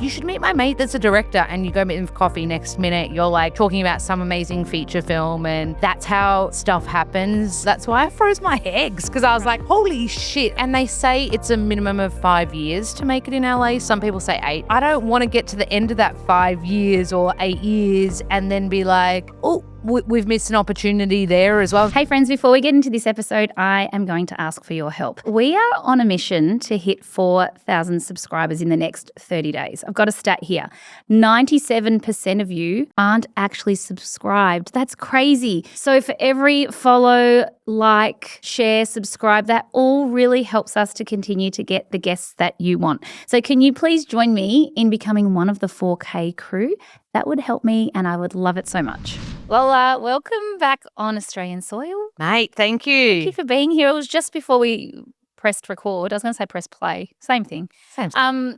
You should meet my mate that's a director, and you go meet him for coffee. Next minute, you're like talking about some amazing feature film, and that's how stuff happens. That's why I froze my eggs, because I was like, holy shit. And they say it's a minimum of 5 years to make it in LA. Some people say 8. I don't want to get to the end of that 5 years or 8 years and then be like, oh, we've missed an opportunity there as well. Hey friends, before we get into this episode, I am going to ask for your help. We are on a mission to hit 4,000 subscribers in the next 30 days. I've got a stat here. 97% of you aren't actually subscribed. That's crazy. So for every follow, like, share, subscribe, that all really helps us to continue to get the guests that you want. So can you please join me in becoming one of the 4K crew? That would help me and I would love it so much. Lola, welcome back on Australian soil. Mate, thank you. Thank you for being here. It was just before we pressed record. I was going to say press play. Same thing.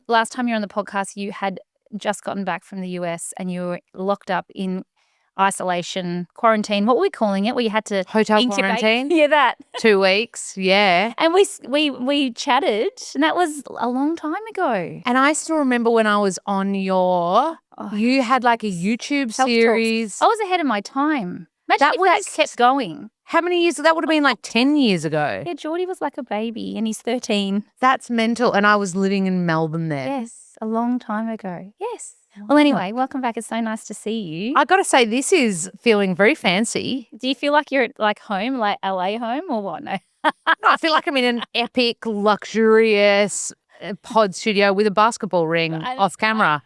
Last time you were on the podcast, you had just gotten back from the US and you were locked up in isolation, quarantine. What were we calling it? Where you had to Hotel incubate. quarantine. Yeah, that. 2 weeks, yeah. And we chatted, and that was a long time ago. And I still remember when I was on you had like a YouTube Health series. Talks. I was ahead of my time. Imagine if that kept going. How many years? That would have been like 10 years ago. Yeah, Geordie was like a baby and he's 13. That's mental. And I was living in Melbourne then. Yes, a long time ago. Yes. Well, anyway, welcome back. It's so nice to see you. I got to say, this is feeling very fancy. Do you feel like you're at like home, like LA home or what? No. No, I feel like I'm in an epic, luxurious pod studio with a basketball ring off camera.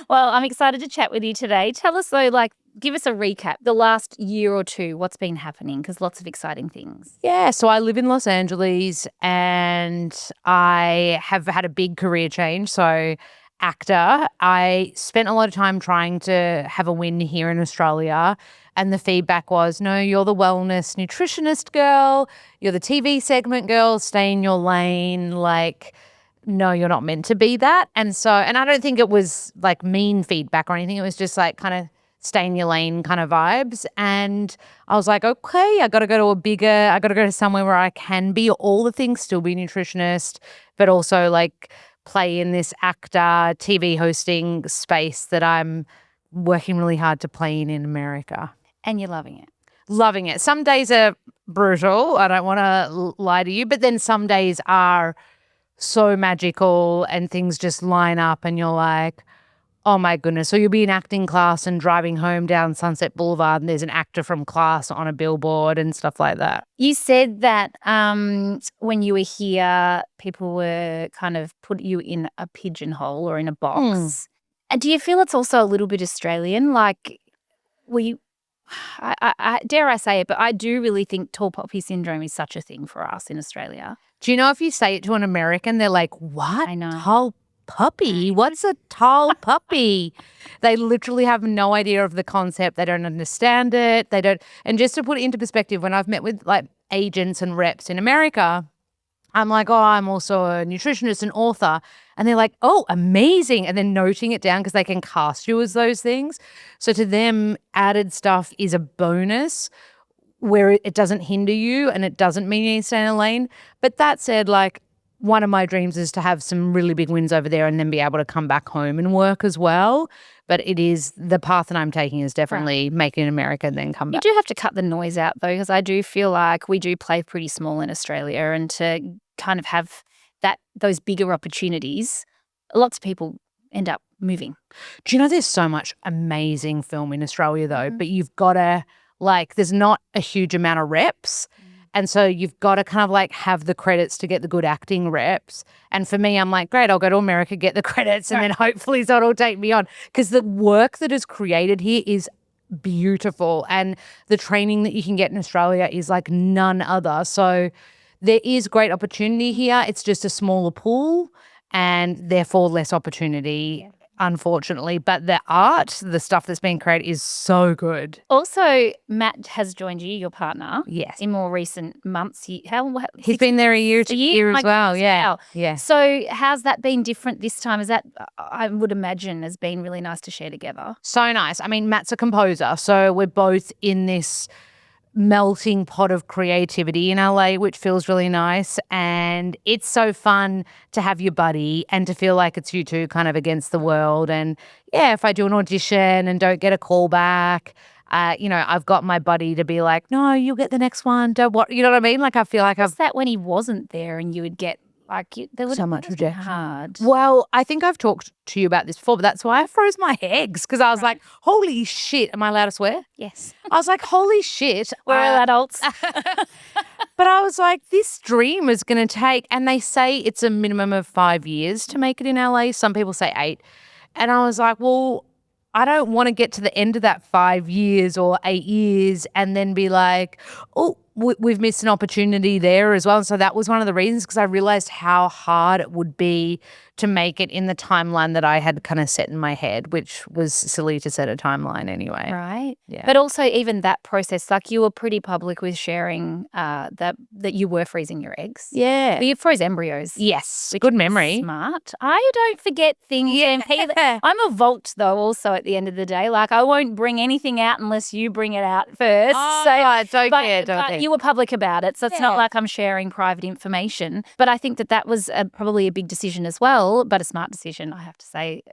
Well, I'm excited to chat with you today. Tell us though, like, give us a recap. The last year or two, what's been happening? Because lots of exciting things. Yeah, so I live in Los Angeles and I have had a big career change. So actor, I spent a lot of time trying to have a win here in Australia. And the feedback was, no, you're the wellness nutritionist girl. You're the TV segment girl. Stay in your lane. Like, no, you're not meant to be that. And I don't think it was like mean feedback or anything. It was just like kind of stay in your lane kind of vibes. And I was like, okay, I got to go to somewhere where I can be all the things, still be nutritionist, but also like play in this actor, TV hosting space that I'm working really hard to play in America. And you're loving it. Loving it. Some days are brutal. I don't want to lie to you, but then some days are so magical and things just line up and you're like, oh my goodness. So you'll be in acting class and driving home down Sunset Boulevard and there's an actor from class on a billboard and stuff like that. You said that when you were here, people were kind of put you in a pigeonhole or in a box. And do you feel it's also a little bit Australian? Like I dare I say it, but I do really think tall poppy syndrome is such a thing for us in Australia. Do you know if you say it to an American, they're like, what? I know. Tall puppy? What's a tall puppy? They literally have no idea of the concept. They don't understand it. They don't. And just to put it into perspective, when I've met with like agents and reps in America, I'm like, oh, I'm also a nutritionist and author. And they're like, oh, amazing. And then noting it down because they can cast you as those things. So to them, added stuff is a bonus where it doesn't hinder you and it doesn't mean you need to stay in a lane. But that said, like, one of my dreams is to have some really big wins over there and then be able to come back home and work as well. But it is the path that I'm taking is definitely make it in America and then come back. You do have to cut the noise out though, because I do feel like we do play pretty small in Australia, and to kind of have those bigger opportunities, lots of people end up moving. Do you know there's so much amazing film in Australia though, but you've got to there's not a huge amount of reps. And so you've got to kind of like have the credits to get the good acting reps. And for me, I'm like, great, I'll go to America, get the credits, and then hopefully that'll take me on. Because the work that is created here is beautiful. And the training that you can get in Australia is like none other. So there is great opportunity here. It's just a smaller pool and therefore less opportunity, unfortunately. But the art, the stuff that's being created is so good. Also, Matt has joined you, your partner. Yes. In more recent months. He's been there a year as well. Yeah. Yeah. So how's that been different this time? Is that, I would imagine, has been really nice to share together? So nice. I mean, Matt's a composer. So we're both in this melting pot of creativity in LA, which feels really nice. And it's so fun to have your buddy and to feel like it's you two kind of against the world. And yeah, if I do an audition and don't get a call back, I've got my buddy to be like, no, you'll get the next one. Don't worry. You know what I mean? Like, I feel like What's that when he wasn't there and you would get there would so much rejection. Hard. Well, I think I've talked to you about this before, but that's why I froze my eggs, because I was like, holy shit. Am I allowed to swear? Yes. I was like, holy shit. We're all adults. But I was like, this dream is going to take, and they say it's a minimum of 5 years to make it in LA. Some people say 8. And I was like, well, I don't want to get to the end of that 5 years or 8 years and then be like, oh, we've missed an opportunity there as well. And so that was one of the reasons, because I realized how hard it would be to make it in the timeline that I had kind of set in my head, which was silly to set a timeline anyway. Right. Yeah. But also even that process, like you were pretty public with sharing that you were freezing your eggs. Yeah. But you froze embryos. Yes. Good memory. Smart. I don't forget things. Yeah. I'm a vault though also at the end of the day. Like I won't bring anything out unless you bring it out first. Oh, so don't care. But you were public about it. So it's not like I'm sharing private information. But I think that was probably a big decision as well, but a smart decision, I have to say,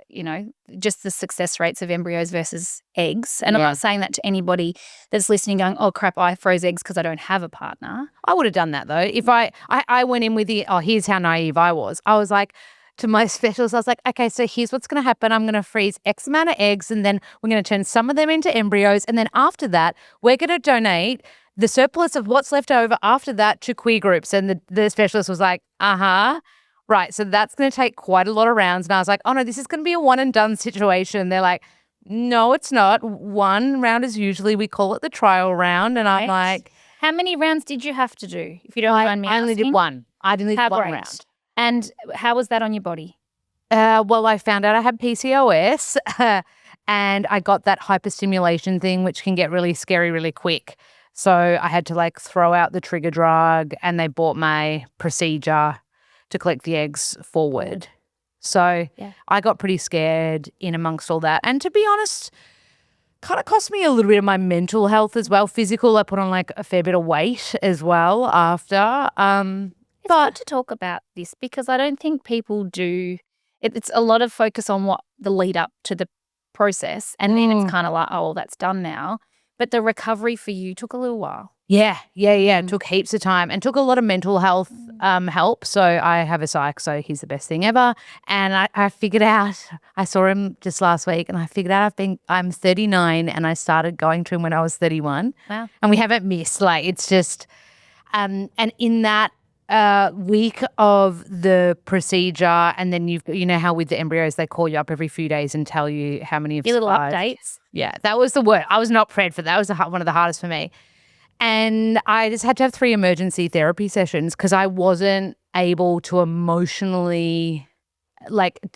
just the success rates of embryos versus eggs. And I'm not saying that to anybody that's listening going, oh, crap, I froze eggs because I don't have a partner. I would have done that, though. If I went in with here's how naive I was. I was like, to my specialist, I was like, okay, so here's what's going to happen. I'm going to freeze X amount of eggs, and then we're going to turn some of them into embryos. And then after that, we're going to donate the surplus of what's left over after that to queer groups. And the specialist was like, right, so that's going to take quite a lot of rounds. And I was like, oh, no, this is going to be a one and done situation. They're like, no, it's not. One round is usually, we call it the trial round. And I'm like, how many rounds did you have to do, if you don't mind me asking? I only did one. I only did one round. And how was that on your body? Well, I found out I had PCOS and I got that hyperstimulation thing, which can get really scary really quick. So I had to throw out the trigger drug, and they bought my procedure to collect the eggs forward. So I got pretty scared in amongst all that. And to be honest, kind of cost me a little bit of my mental health as well. Physical, I put on a fair bit of weight as well after. It's good to talk about this because I don't think people do. It's a lot of focus on what the lead up to the process, and then it's kind of like, oh, well, that's done now. But the recovery for you took a little while. Yeah. It took heaps of time and took a lot of mental health help. So I have a psych, so he's the best thing ever. And I figured out, I saw him just last week, and I figured out I'm 39, and I started going to him when I was 31. Wow. And we haven't missed. It's just, and in that week of the procedure, and then how with the embryos they call you up every few days and tell you how many have your little survived. Updates. Yeah, that was the worst. I was not prepared for that. That was one of the hardest for me. And I just had to have 3 emergency therapy sessions because I wasn't able to emotionally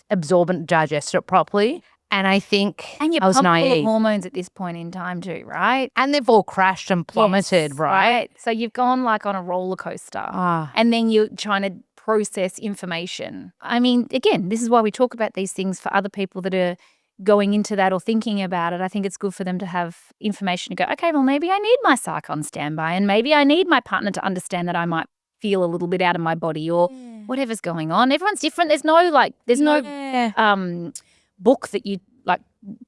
absorb and digest it properly. And I think I was naive. And you're hormones at this point in time too, right? And they've all crashed and plummeted, yes, right? So you've gone on a roller coaster and then you're trying to process information. I mean, again, this is why we talk about these things for other people that are going into that or thinking about it. I think it's good for them to have information to go, okay, well, maybe I need my psych on standby, and maybe I need my partner to understand that I might feel a little bit out of my body or whatever's going on. Everyone's different. There's no book that you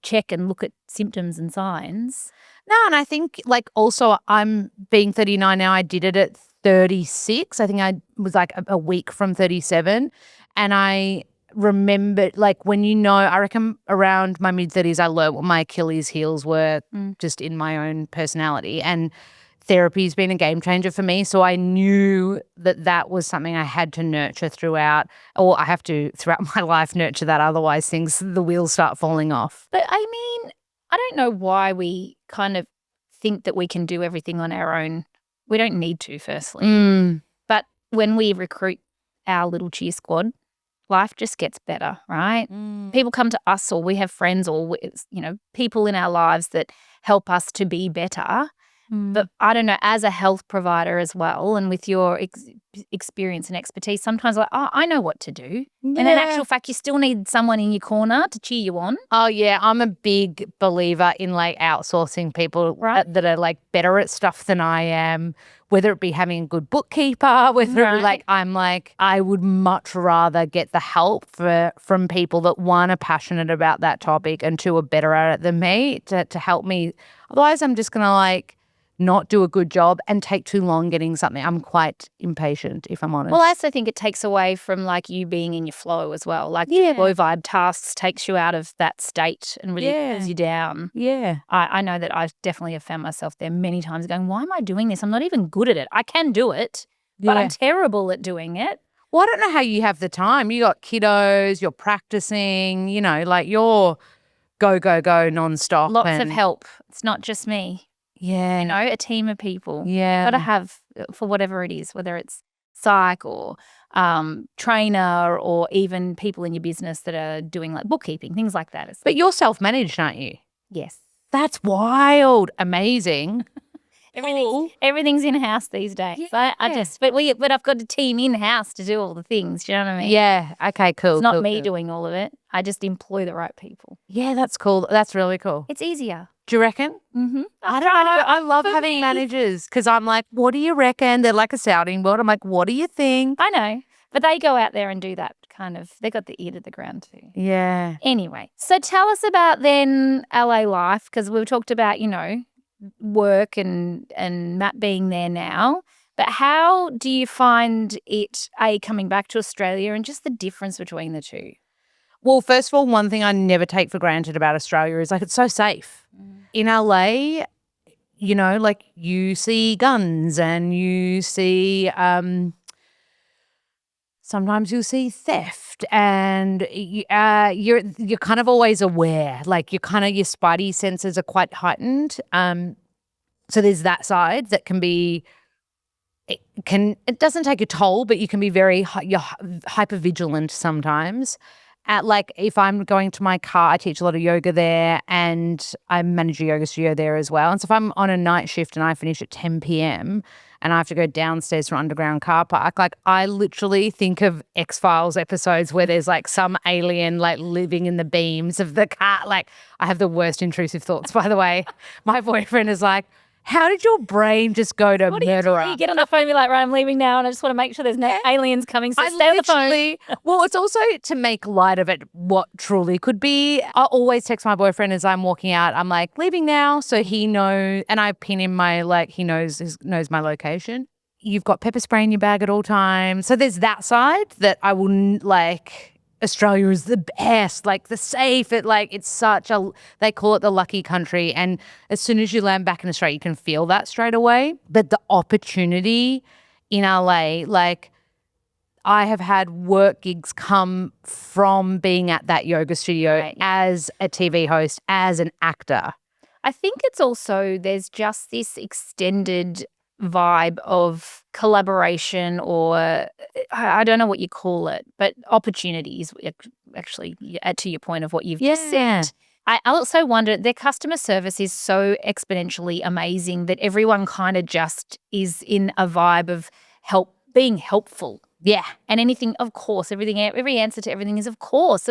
check and look at symptoms and signs. No, and I think also I'm being 39 now. I did it at 36. I think I was a week from 37, and I remembered when I reckon around my mid-30s I learned what my Achilles heels were just in my own personality, and therapy's been a game changer for me. So I knew that was something I had to nurture throughout, or I have to throughout my life nurture that. Otherwise the wheels start falling off. But I mean, I don't know why we kind of think that we can do everything on our own. We don't need to, firstly. But when we recruit our little cheer squad, life just gets better, right? People come to us, or we have friends, or people in our lives that help us to be better. But I don't know, as a health provider as well, and with your experience and expertise, sometimes like, oh, I know what to do. And in actual fact, you still need someone in your corner to cheer you on. Oh, yeah. I'm a big believer in like outsourcing people that are like better at stuff than I am, whether it be having a good bookkeeper, whether it be like I'm like, I would much rather get the help from people that, one, are passionate about that topic and two, are better at it than me to help me. Otherwise, I'm just going to like not do a good job and take too long getting something. I'm quite impatient, if I'm honest. Well, I also think it takes away from like you being in your flow as well. Like low vibe tasks takes you out of that state and really pulls you down. Yeah. I know that I definitely have found myself there many times going, why am I doing this? I'm not even good at it. I can do it, but I'm terrible at doing it. Well, I don't know how you have the time. You got kiddos, you're practicing, you know, like you're go nonstop. Lots of help. It's not just me. Yeah. You know, a team of people. Yeah. Got to have for whatever it is, whether it's psych or trainer or even people in your business that are doing like bookkeeping, things like that. But you're self-managed, aren't you? Yes. That's wild. Amazing. Everything's in-house these days. Yeah. But I've got a team in-house to do all the things. Do you know what I mean? Yeah. Okay, cool. It's not me doing all of it. I just employ the right people. Yeah, that's cool. That's really cool. It's easier. Do you reckon? Mm-hmm. I don't know. I love having managers because I'm like, what do you reckon? They're like a sounding board. I'm like, what do you think? I know. But they go out there and do that kind of, they got the ear to the ground too. Yeah. Anyway, so tell us about then LA life, because we've talked about, you know, work and Matt being there now. But how do you find it, coming back to Australia and just the difference between the two? Well, first of all, one thing I never take for granted about Australia is like it's so safe. In LA, you know, like you see guns and you see sometimes you'll see theft and you're kind of always aware. Like your spidey senses are quite heightened. So there's that side that can be it doesn't take a toll, but you can be very you're hyper vigilant sometimes. Like if I'm going to my car, I teach a lot of yoga there and I manage a yoga studio there as well. And so if I'm on a night shift and I finish at 10 p.m. and I have to go downstairs to an underground car park, like I literally think of X-Files episodes where there's like some alien like living in the beams of the car. Like I have the worst intrusive thoughts, by the way. My boyfriend is like, how did your brain just go to murderer? You get on the phone and be like, right, I'm leaving now and I just want to make sure there's no aliens coming, so stay on the phone. Well, it's also to make light of it what truly could be. I always text my boyfriend as I'm walking out. I'm like, leaving now, so he knows, and I pin him he knows my location. You've got pepper spray in your bag at all times. So there's that side that I wouldn't like. Australia is the best, like the safe. It's such a, they call it the lucky country. And as soon as you land back in Australia, you can feel that straight away. But the opportunity in LA, like I have had work gigs come from being at that yoga studio as a TV host, as an actor. I think it's also, there's just this extended vibe of collaboration, or I don't know what you call it, but opportunities, actually, to your point of what you've just said. I also wonder, their customer service is so exponentially amazing that everyone kind of just is in a vibe of being helpful. Yeah. And anything, of course, every answer to everything is of course.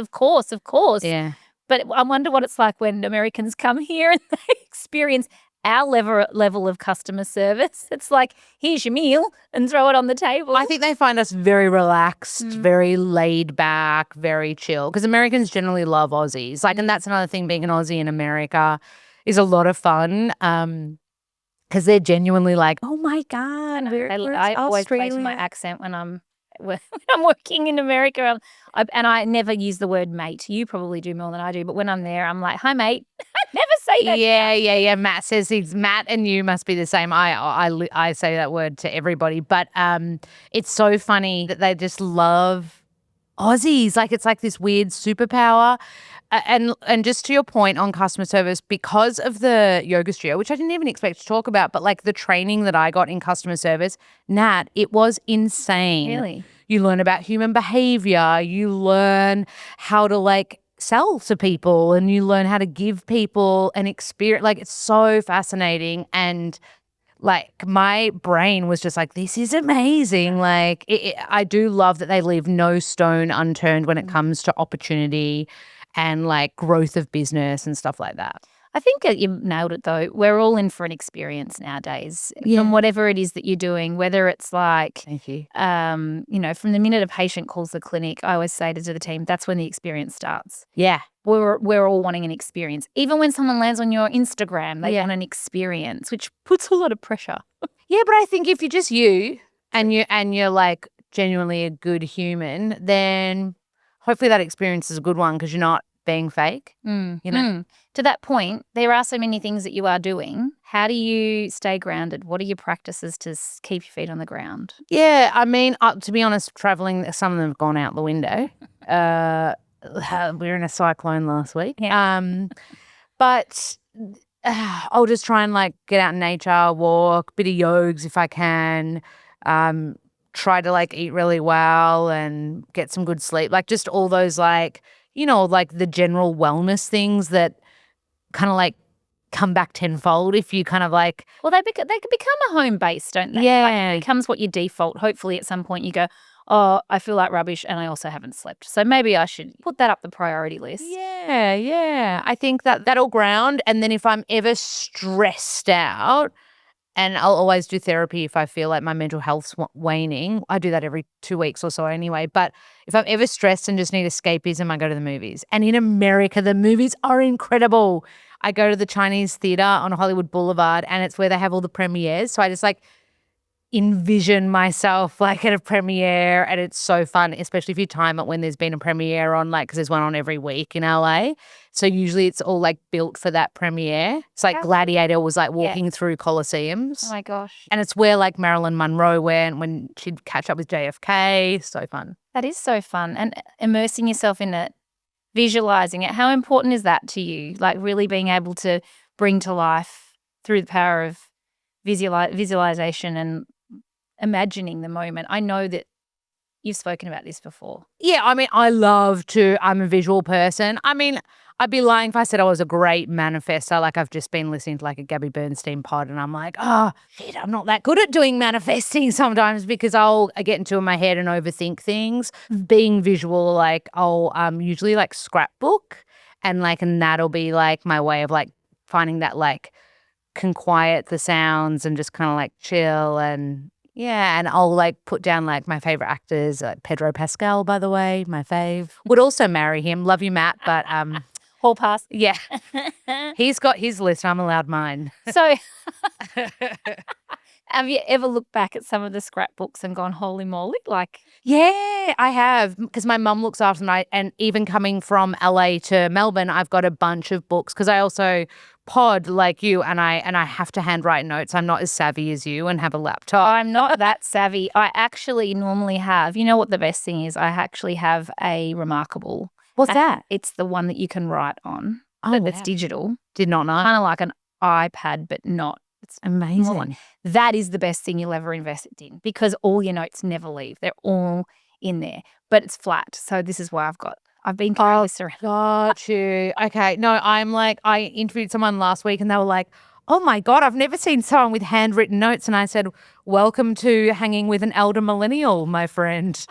Yeah. But I wonder what it's like when Americans come here and they experience our level of customer service. It's like, here's your meal and throw it on the table. I think they find us very relaxed, very laid back, very chill. Because Americans generally love Aussies. Like, and that's another thing, being an Aussie in America is a lot of fun. Because they're genuinely like, oh my God, I always play to my accent when I'm working in America, and I never use the word mate. You probably do more than I do, but when I'm there, I'm like, hi, mate. I never say that. Yeah. Matt says Matt and you must be the same. I say that word to everybody, but it's so funny that they just love Aussies. Like it's like this weird superpower. And just to your point on customer service, because of the yoga studio, which I didn't even expect to talk about, but like the training that I got in customer service, Nat, it was insane. Really? You learn about human behavior. You learn how to like sell to people, and you learn how to give people an experience. Like it's so fascinating. And like my brain was just like, this is amazing. Like I do love that they leave no stone unturned when it comes to opportunity and like growth of business and stuff like that. I think you nailed it though. We're all in for an experience nowadays from whatever it is that you're doing, whether it's like, Thank you. From the minute a patient calls the clinic, I always say to the team, that's when the experience starts. Yeah. We're all wanting an experience. Even when someone lands on your Instagram, they want an experience, which puts a lot of pressure. Yeah, but I think if you're just you and you're like genuinely a good human, then hopefully that experience is a good one because you're not being fake. To that point, there are so many things that you are doing. How do you stay grounded? What are your practices to keep your feet on the ground? Yeah, I mean, to be honest, traveling, some of them have gone out the window. We were in a cyclone last week. But I'll just try and like get out in nature, walk, bit of yogs if I can, try to like eat really well and get some good sleep. Like just all those like, like the general wellness things that kind of like come back tenfold if you kind of like. Well, they could become a home base, don't they? Yeah. Like it becomes what your default. Hopefully at some point you go, oh, I feel like rubbish and I also haven't slept. So maybe I should put that up the priority list. Yeah. I think that'll ground. And then if I'm ever stressed out, and I'll always do therapy if I feel like my mental health's waning. I do that every 2 weeks or so anyway. But if I'm ever stressed and just need escapism, I go to the movies. And in America, the movies are incredible. I go to the Chinese theater on Hollywood Boulevard, and it's where they have all the premieres. So I just like envision myself like at a premiere, and it's so fun, especially if you time it when there's been a premiere on, like, because there's one on every week in LA. So usually it's all like built for that premiere. It's like Gladiator was like walking through Colosseums. Oh my gosh. And it's where like Marilyn Monroe went when she'd catch up with JFK. So fun. That is so fun. And immersing yourself in it, visualizing it. How important is that to you? Like really being able to bring to life through the power of visualization and imagining the moment. I know that you've spoken about this before. Yeah, I mean, I'm a visual person. I mean, I'd be lying if I said I was a great manifester. Like I've just been listening to like a Gabby Bernstein pod and I'm like, oh, shit, I'm not that good at doing manifesting sometimes because I'll get into my head and overthink things. Being visual, like I'll usually like scrapbook and that'll be like my way of like finding that like can quiet the sounds and just kind of like chill and yeah, and I'll like put down like my favorite actors, like Pedro Pascal, by the way, my fave. Would also marry him. Love you, Matt, but Hall pass. Yeah. He's got his list, I'm allowed mine. So have you ever looked back at some of the scrapbooks and gone, holy moly? Like, yeah, I have, because my mum looks after them, and even coming from LA to Melbourne, I've got a bunch of books because I also pod like you, and I have to handwrite notes. I'm not as savvy as you and have a laptop. I'm not that savvy. I actually normally have, you know what the best thing is? I actually have a Remarkable. What's that? It's the one that you can write on. Oh, It's wow. digital. Did not know. Kind of like an iPad, but not. It's amazing. That is the best thing you'll ever invest in because all your notes never leave. They're all in there, but it's flat. So this is why I've been carrying this around. Got you. Okay. No, I interviewed someone last week and they were like, oh my God, I've never seen someone with handwritten notes. And I said, welcome to hanging with an elder millennial, my friend.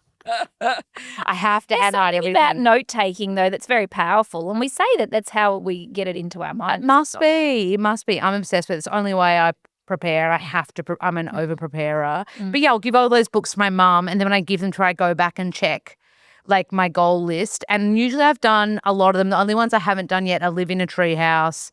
I have to handwrite everything. About note taking though, that's very powerful, and we say that that's how we get it into our mind. It must be. I'm obsessed with it. It's the only way I prepare. I have to. I'm an over preparer. But yeah, I'll give all those books to my mum, and then when I give them to her, I go back and check like my goal list. And usually I've done a lot of them. The only ones I haven't done yet are Live in a Treehouse.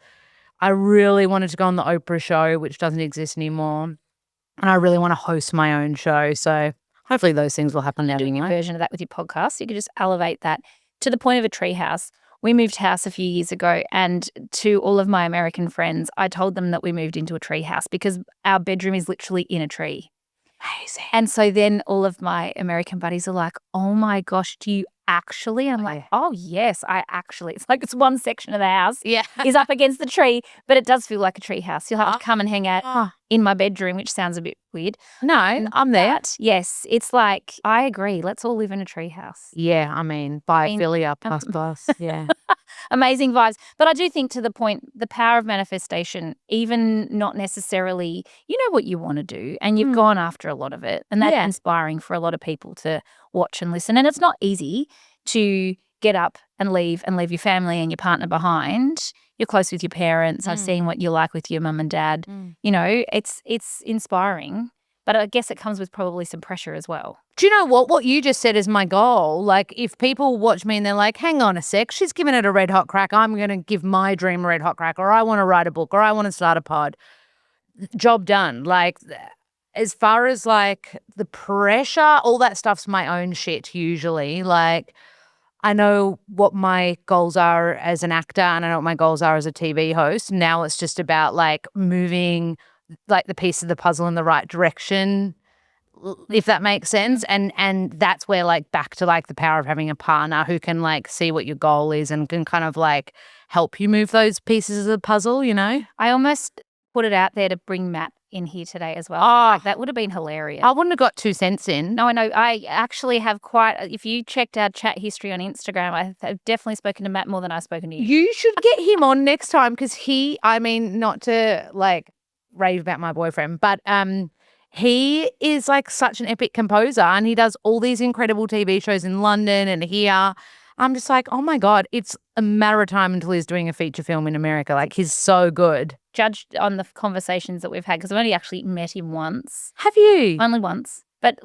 I really wanted to go on the Oprah show, which doesn't exist anymore, and I really want to host my own show. So hopefully those things will happen now. Doing a version of that with your podcast, you could just elevate that to the point of a treehouse. We moved house a few years ago, and to all of my American friends, I told them that we moved into a tree house because our bedroom is literally in a tree. Amazing. And so then all of my American buddies are like, oh my gosh, do you actually? I'm like, oh yes, I actually. It's like it's one section of the house is up against the tree, but it does feel like a tree house. You'll have to come and hang out in my bedroom, which sounds a bit weird. No, I'm there. Yes, it's like, I agree. Let's all live in a tree house. Yeah, I mean, biophilia plus. Yeah. amazing vibes. But I do think, to the point, the power of manifestation, even not necessarily, you know what you want to do and you've gone after a lot of it. And that's inspiring for a lot of people to watch and listen. And it's not easy to get up and leave your family and your partner behind. You're close with your parents. I've seen what you're like with your mum and dad. You know, it's inspiring. But I guess it comes with probably some pressure as well. Do you know what? What you just said is my goal. Like, if people watch me and they're like, hang on a sec, she's giving it a red hot crack, I'm going to give my dream a red hot crack, or I want to write a book, or I want to start a pod. Job done. Like, as far as like the pressure, all that stuff's my own shit usually. Like, I know what my goals are as an actor and I know what my goals are as a TV host. Now it's just about like moving like the piece of the puzzle in the right direction, if that makes sense. And that's where like back to like the power of having a partner who can like see what your goal is and can kind of like help you move those pieces of the puzzle, you know? I almost put it out there to bring Matt in here today as well. Oh, like, that would have been hilarious. I wouldn't have got 2 cents in. No, I know. I actually have if you checked our chat history on Instagram, I've definitely spoken to Matt more than I've spoken to you. You should get him on next time because not to like rave about my boyfriend, but he is like such an epic composer and he does all these incredible TV shows in London and here. I'm just like, oh my God, it's a matter of time until he's doing a feature film in America. Like, he's so good. Judged on the conversations that we've had, because I've only actually met him once. Have you? Only once. But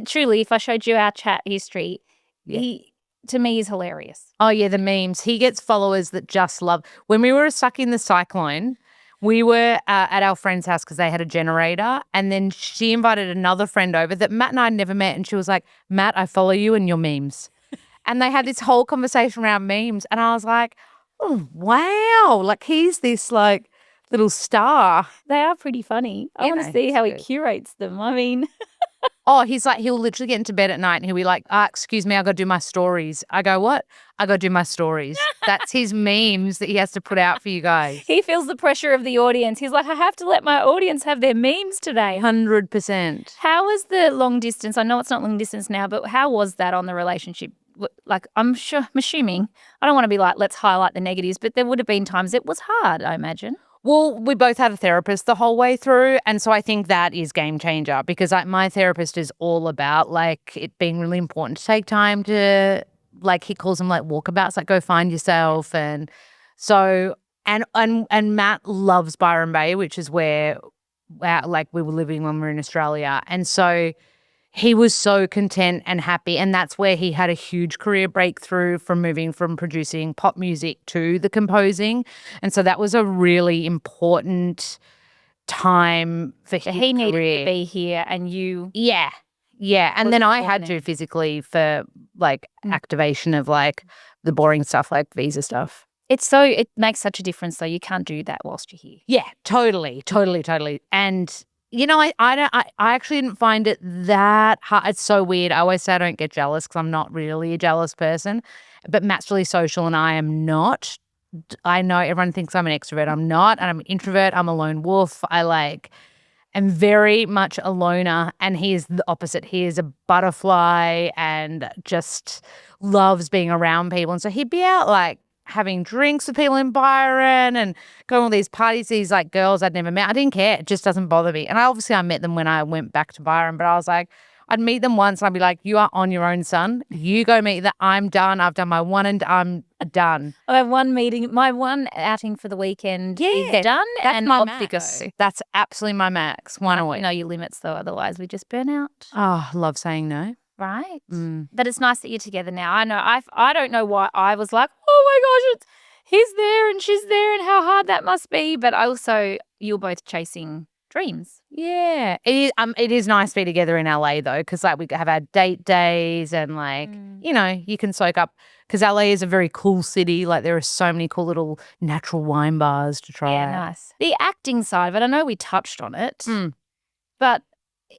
truly, if I showed you our chat history, he, to me, is hilarious. Oh yeah, the memes. He gets followers that just love. When we were stuck in the cyclone, we were at our friend's house because they had a generator, and then she invited another friend over that Matt and I had never met, and she was like, Matt, I follow you and your memes. And they had this whole conversation around memes, and I was like, oh, wow, like he's this like little star. They are pretty funny. I want to see how he curates them. I mean... Oh, he's like, he'll literally get into bed at night and he'll be like, excuse me, I got to do my stories. I go, what? I got to do my stories. That's his memes that he has to put out for you guys. He feels the pressure of the audience. He's like, I have to let my audience have their memes today. 100%. How was the long distance? I know it's not long distance now, but how was that on the relationship? Like, I'm assuming, I don't want to be like, let's highlight the negatives, but there would have been times it was hard, I imagine. Well, we both had a therapist the whole way through, and so I think that is game changer because my therapist is all about like it being really important to take time to, like, he calls them like walkabouts, like go find yourself. And so and Matt loves Byron Bay, which is where like we were living when we were in Australia, and so he was so content and happy, and that's where he had a huge career breakthrough from moving from producing pop music to the composing. And so that was a really important time for his he needed career. To be here and you... Yeah. And then I had to physically for like activation of like the boring stuff like visa stuff. It makes such a difference though. You can't do that whilst you're here. Yeah, totally. And you know, I actually didn't find it that hard. It's so weird. I always say I don't get jealous because I'm not really a jealous person. But Matt's really social and I am not. I know everyone thinks I'm an extrovert. I'm not. And I'm an introvert. I'm a lone wolf. I am very much a loner, and he is the opposite. He is a butterfly and just loves being around people. And so he'd be out like having drinks with people in Byron and going to all these parties, these like girls I'd never met. I didn't care. It just doesn't bother me. And I met them when I went back to Byron, but I was like, I'd meet them once and I'd be like, you are on your own, son. You go meet them. I'm done. I've done my one and I'm done. I have one meeting, my one outing for the weekend is done. That's and my max. That's absolutely my max. One a week. You know your limits though, otherwise we just burn out. Oh, love saying no. Right. But it's nice that you're together now. I know. I don't know why I was like, oh my gosh, he's there and she's there and how hard that must be. But also, you're both chasing dreams. Yeah. It is nice to be together in LA though, because like we have our date days and like, you know, you can soak up, because LA is a very cool city. Like there are so many cool little natural wine bars to try. Yeah, nice. The acting side of it, I know we touched on it, but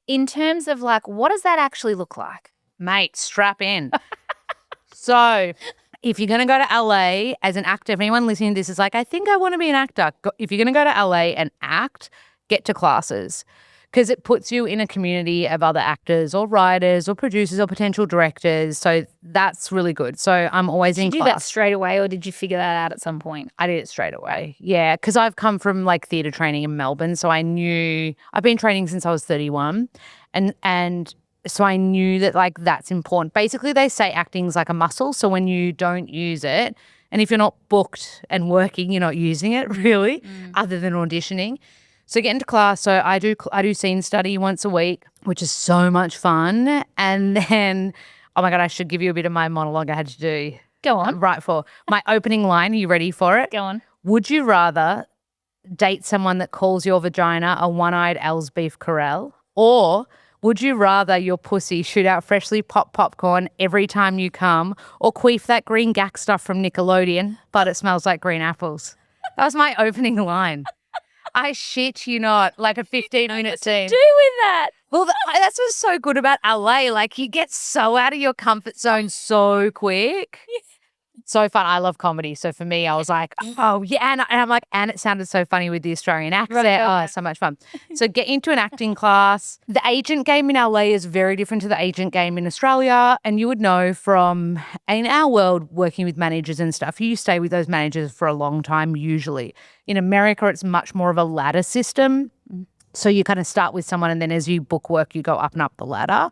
in terms of like, what does that actually look like? Mate, strap in. So if you're going to go to LA as an actor, if anyone listening to this is like, I think I want to be an actor. If you're going to go to LA and act, get to classes. because it puts you in a community of other actors or writers or producers or potential directors. So that's really good. So I'm always in Did you do that straight away, or did you figure that out at some point? I did it straight away. Yeah, because I've come from like theatre training in Melbourne, so I knew I've been training since I was 31, and so I knew that like that's important. Basically, they say acting's like a muscle, so when you don't use it, and if you're not booked and working, you're not using it really, other than auditioning. So get into class. So I do scene study once a week, which is so much fun. And then, oh my God, I should give you a bit of my monologue I had to do. Go on. Right for my opening line. Are you ready for it? Go on. Would you rather date someone that calls your vagina a one-eyed Al's beef Corral, or would you rather your pussy shoot out freshly popped popcorn every time you come, or queef that green gack stuff from Nickelodeon, but it smells like green apples? That was my opening line. I shit you not, like a 15-minute scene. Do with that. Well, that's what's so good about LA. Like, you get so out of your comfort zone so quick. So fun. I love comedy. So for me, I was like, oh, yeah. And I'm like, and it sounded so funny with the Australian accent. Right. Oh, so much fun. So get into an acting class. The agent game in LA is very different to the agent game in Australia. And you would know from, in our world, working with managers and stuff, you stay with those managers for a long time usually. In America, it's much more of a ladder system. So you kind of start with someone, and then as you book work, you go up and up the ladder.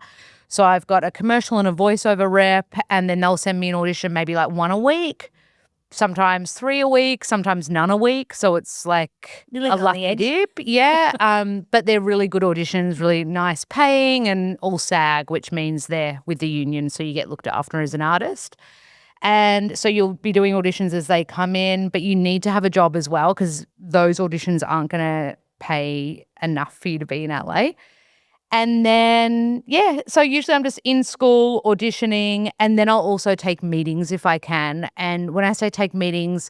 So I've got a commercial and a voiceover rep, and then they'll send me an audition maybe like 1 a week, sometimes 3 a week, sometimes none a week. So it's like a lucky dip. Yeah. But they're really good auditions, really nice paying, and all SAG, which means they're with the union, so you get looked after as an artist. And so you'll be doing auditions as they come in, but you need to have a job as well, because those auditions aren't going to pay enough for you to be in LA. And then, yeah, so usually I'm just in school auditioning, and then I'll also take meetings if I can. And when I say take meetings,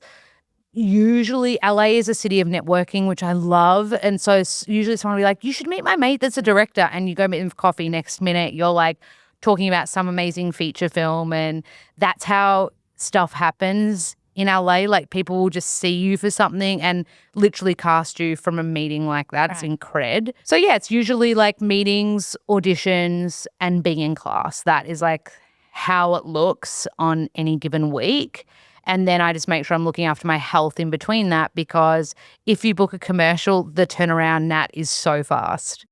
usually LA is a city of networking, which I love. And so usually someone will be like, you should meet my mate that's a director. And you go meet him for coffee, next minute you're like talking about some amazing feature film. And that's how stuff happens in LA. Like, people will just see you for something and literally cast you from a meeting like that. It's incred. So yeah, it's usually like meetings, auditions, and being in class. That is like how it looks on any given week. And then I just make sure I'm looking after my health in between that, because if you book a commercial, the turnaround, Nat, is so fast.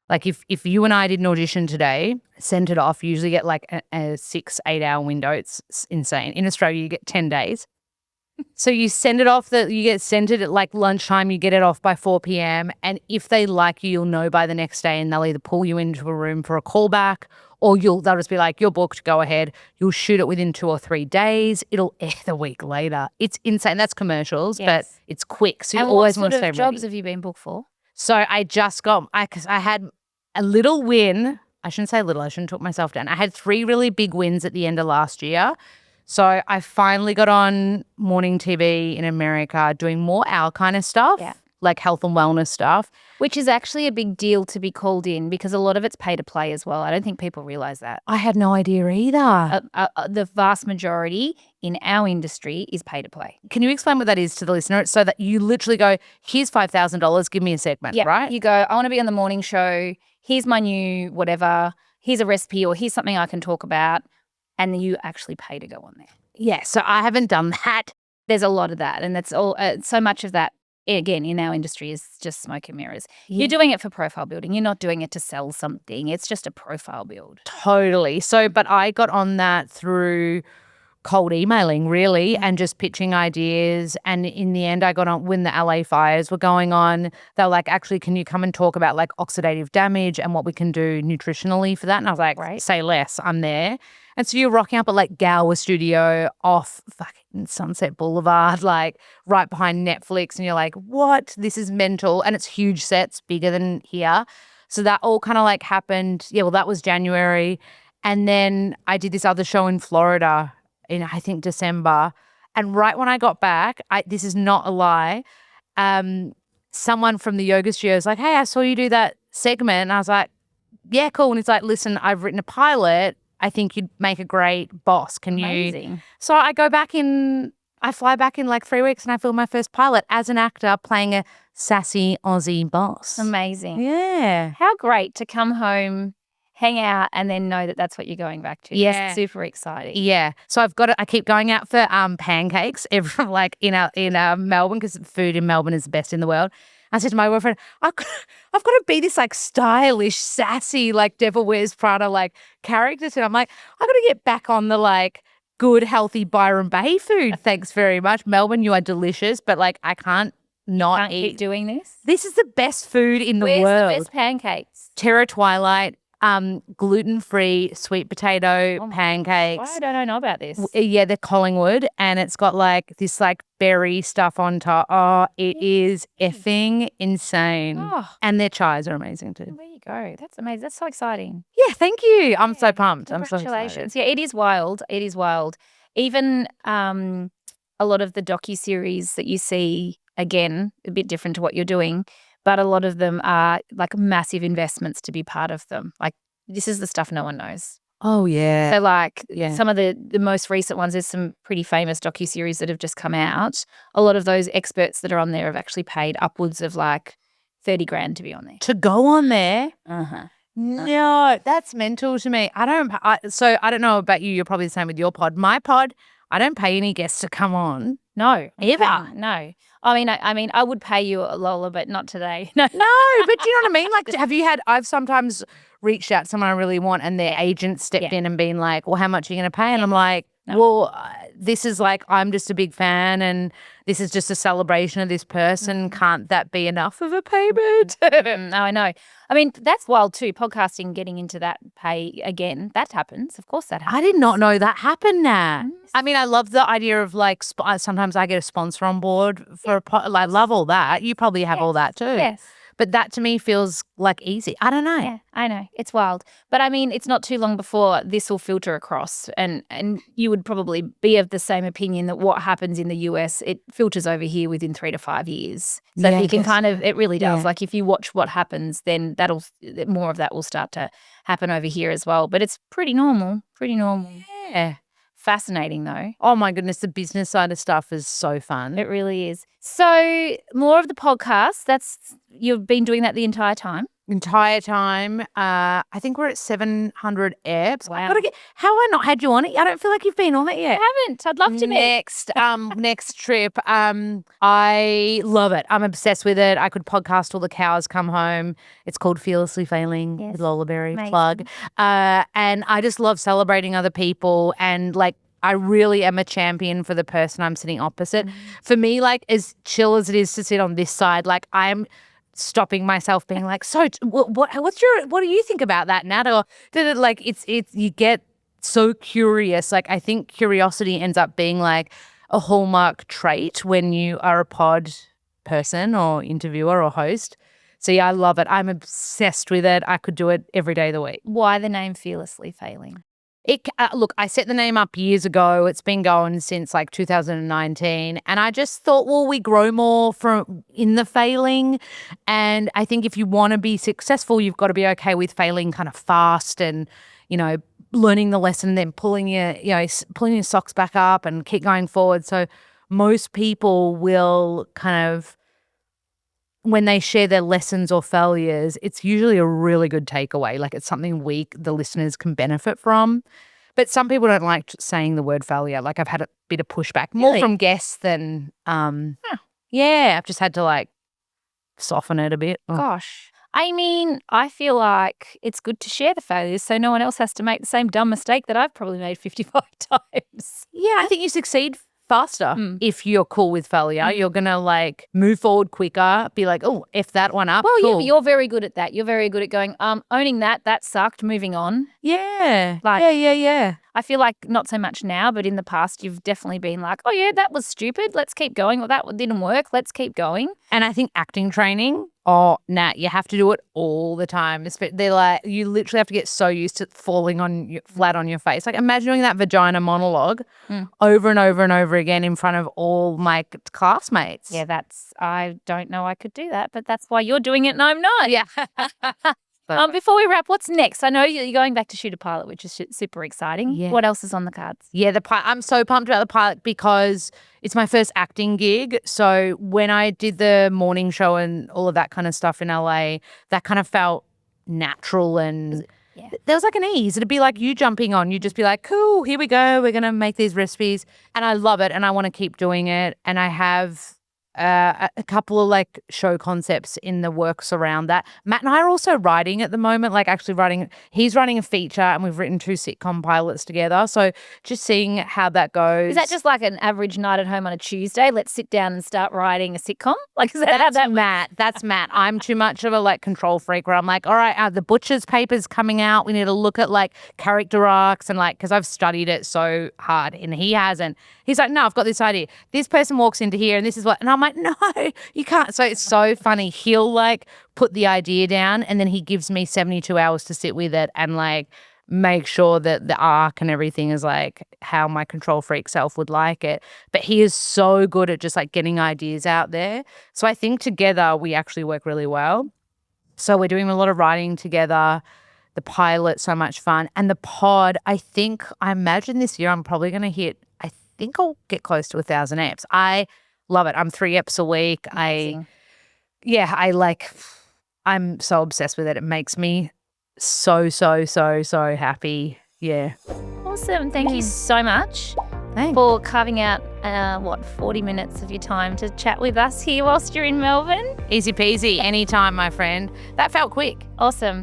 Like if you and I did an audition today, sent it off, you usually get like a 6-8 hour window. It's insane. In Australia, you get 10 days. So you send it off, you get sent it at like lunchtime, you get it off by 4 p.m. And if they like you, you'll know by the next day, and they'll either pull you into a room for a callback, or they'll just be like, you're booked, go ahead. You'll shoot it within 2 or 3 days. It'll air the week later. It's insane. That's commercials, but it's quick. So you always want to stay ready. What jobs have you been booked for? So I just got, because I had a little win. I shouldn't say little. I shouldn't talk myself down. I had 3 really big wins at the end of last year. So I finally got on morning TV in America doing more our kind of stuff, like health and wellness stuff. Which is actually a big deal to be called in, because a lot of it's pay to play as well. I don't think people realize that. I had no idea either. The vast majority in our industry is pay to play. Can you explain what that is to the listener? So that you literally go, here's $5,000, give me a segment, right? You go, I want to be on the morning show. Here's my new whatever. Here's a recipe, or here's something I can talk about. And you actually pay to go on there. Yeah, so I haven't done that. There's a lot of that, and that's all. So much of that, again, in our industry is just smoke and mirrors. Yeah. You're doing it for profile building. You're not doing it to sell something. It's just a profile build. Totally. So, but I got on that through cold emailing, really, and just pitching ideas. And in the end, I got on when the LA fires were going on. They were like, actually, can you come and talk about like oxidative damage and what we can do nutritionally for that? And I was like, say less, I'm there. And so you're rocking up at like Gower Studio off fucking Sunset Boulevard, like right behind Netflix. And you're like, what? This is mental. And it's huge sets, bigger than here. So that all kind of like happened. Yeah, well, that was January. And then I did this other show in Florida in, I think, December. And right when I got back, this is not a lie, someone from the yoga studio was like, hey, I saw you do that segment. And I was like, yeah, cool. And he's like, listen, I've written a pilot. I think you'd make a great boss. Can you? Amazing. So I go back in I fly back in like 3 weeks and I film my first pilot as an actor playing a sassy Aussie boss. Amazing. Yeah. How great to come home, hang out, and then know that that's what you're going back to. Yeah. That's super exciting. Yeah. So I keep going out for pancakes like in Melbourne, because food in Melbourne is the best in the world. I said to my boyfriend, I've got to be this like stylish, sassy, like Devil Wears Prada like character. So I'm like, I got to get back on the like good, healthy Byron Bay food. Thanks very much. Melbourne, you are delicious, but like I can't not eat. Keep doing this. This is the best food in the Where's world. the best pancakes? Terra Twilight, gluten-free sweet potato pancakes. Why don't I know about this? Yeah, they're Collingwood, and it's got like this like berry stuff on top. Oh, it is effing insane. Oh. And their chais are amazing too. There you go. That's amazing. That's so exciting. Yeah, thank you. I'm so pumped. I'm so excited. Congratulations. Yeah, it is wild. It is wild. Even a lot of the docuseries that you see, again, a bit different to what you're doing, but a lot of them are like massive investments to be part of them. Like this is the stuff no one knows. Oh, yeah. So like some of the most recent ones, there's some pretty famous docuseries that have just come out. A lot of those experts that are on there have actually paid upwards of like 30 grand to be on there. To go on there? Uh-huh. No, that's mental to me. I don't know about you. You're probably the same with your pod. My pod, I don't pay any guests to come on. No. Ever. No. I mean, I would pay you, Lola, but not today. No. No, but do you know what I mean? Like, I've sometimes reached out to someone I really want and their agent stepped in and been like, well, how much are you going to pay? And I'm like, well, this is like, I'm just a big fan and this is just a celebration of this person. Can't that be enough of a payment? No, I know. I mean, that's wild too. Podcasting, getting into that pay again, that happens. Of course that happens. I did not know that happened, Nat. I mean, I love the idea of like, sometimes I get a sponsor on board for a pod. I love all that. You probably have all that too. Yes. But that to me feels like easy. I don't know. Yeah, I know. It's wild. But I mean, it's not too long before this will filter across and you would probably be of the same opinion that what happens in the US, it filters over here within 3 to 5 years. So you can kind of, it really does. Like if you watch what happens, then more of that will start to happen over here as well. But it's pretty normal. Yeah. Fascinating though. Oh my goodness, the business side of stuff is so fun. It really is. So more of the podcast, you've been doing that the entire time? I think we're at 700 eps. Wow. How have I not had you on it? I don't feel like you've been on it yet. I haven't. I'd love to be. Next trip. I love it. I'm obsessed with it. I could podcast till the cows come home. It's called Fearlessly Failing with Lola Berry. Amazing. Plug. And I just love celebrating other people and like I really am a champion for the person I'm sitting opposite. For me, like as chill as it is to sit on this side, like I'm stopping myself being like, so what do you think about that, Nat? Or like it's you get so curious. Like I think curiosity ends up being like a hallmark trait when you are a pod person or interviewer or host. So yeah, I love it. I'm obsessed with it. I could do it every day of the week. Why the name Fearlessly Failing? Look, I set the name up years ago. It's been going since like 2019. And I just thought, well, we grow more from in the failing. And I think if you want to be successful, you've got to be okay with failing kind of fast and, learning the lesson, then pulling your socks back up and keep going forward. So most people will kind of, when they share their lessons or failures, it's usually a really good takeaway. Like it's something the listeners can benefit from. But some people don't like saying the word failure. Like I've had a bit of pushback more from guests than, I've just had to like soften it a bit. Gosh. I mean, I feel like it's good to share the failures so no one else has to make the same dumb mistake that I've probably made 55 times. Yeah, I think you succeed faster if you're cool with failure. You're going to like move forward quicker, be like, oh, F that one up. Well, cool. you're very good at that. You're very good at going, owning that sucked, moving on. Yeah. Like, yeah. I feel like not so much now, but in the past you've definitely been like, oh yeah, that was stupid. Let's keep going. Or that didn't work. Let's keep going. And I think acting training, Nat, you have to do it all the time. They're like, you literally have to get so used to falling flat on your face. Like imagine doing that vagina monologue over and over and over again in front of all my classmates. Yeah, I don't know I could do that, but that's why you're doing it and I'm not. Yeah. But Before we wrap, what's next? I know you're going back to shoot a pilot, which is super exciting. Yeah. What else is on the cards? yeah, I'm so pumped about the pilot because it's my first acting gig. So when I did the morning show and all of that kind of stuff in LA, that kind of felt natural and there was like an ease. It'd be like you jumping on. You'd just be like, cool, here we go. We're going to make these recipes. And I love it and I want to keep doing it. And I have a couple of like show concepts in the works around that. Matt and I are also writing at the moment, like actually writing. He's writing a feature and we've written 2 sitcom pilots together. So just seeing how that goes. Is that just like an average night at home on a Tuesday? Let's sit down and start writing a sitcom? Like, is that Matt? That's Matt. I'm too much of a like control freak where I'm like, all right, the butcher's paper's coming out. We need to look at like character arcs and like, because I've studied it so hard and he hasn't. He's like, no, I've got this idea. This person walks into here and this is what, and I'm like, no, you can't. So it's so funny. He'll like put the idea down and then he gives me 72 hours to sit with it and like make sure that the arc and everything is like how my control freak self would like it. But he is so good at just like getting ideas out there. So I think together we actually work really well. So we're doing a lot of writing together. The pilot, so much fun. And the pod, I imagine this year I'm probably going to hit, I think I'll get close to 1,000 eps. I love it. I'm 3 eps a week. I'm so obsessed with it. It makes me so happy. Yeah. Awesome. Thank you so much for carving out, 40 minutes of your time to chat with us here whilst you're in Melbourne. Easy peasy. Anytime, my friend. That felt quick. Awesome.